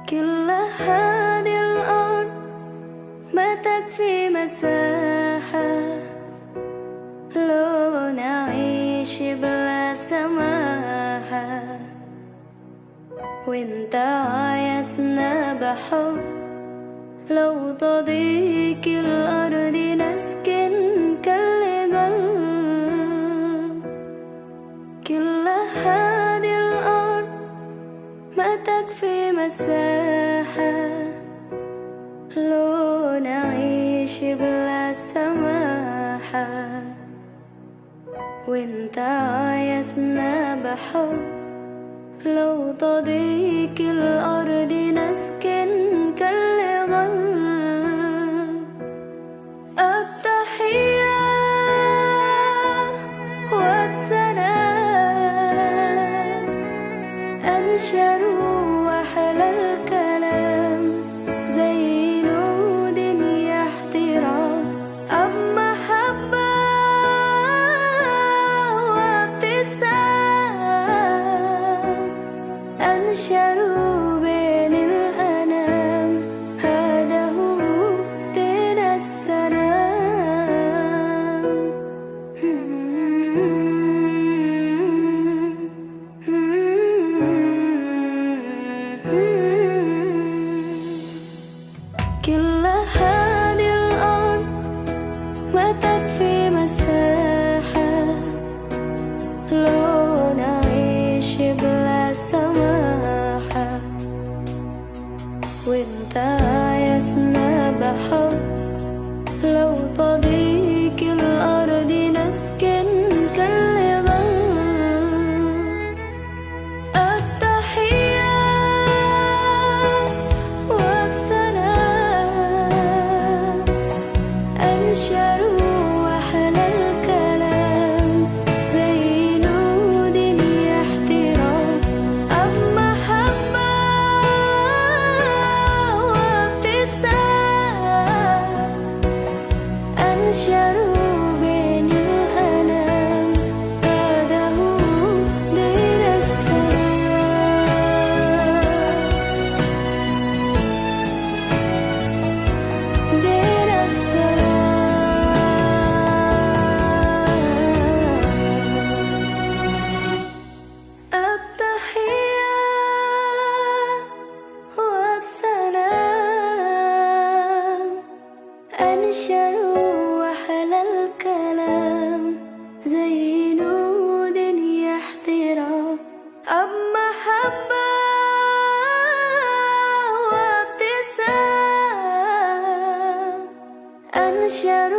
كل هذه الأرض ما تكفي مساحة لو نعيش بلا سماحة، وانت عايزنا بحب لو تضيق الأرض نسكن كالجل. كل هذه الأرض ما تكفي مساحة لو نعيش بلا سماحة، وانت عايزنا بحب لو تضيق الأرض نسكن كالغل. التحية وبسلام أنشر وأحلى الكلام زي نود يحترام، أب محبة وابتسام أنشروا بين الأنام، هذا هو دين السلام. كل هذه الأرض ما تكفي مساحة لو نعيش بلا سماحة، وانت عايزنا بحب لو تضيق الأرض نسكن كالغل. التحية وبسلام أنشروا وأحلى الكلام زي نود يحترام، أب محبة وابتسام أنشروا بين الأنام، هذا هو دين السلام. دين السلام. التحية وبسلام أنشروا وأحلى الكلام زي نود يحترام، أب محبة وابتسام أنشروا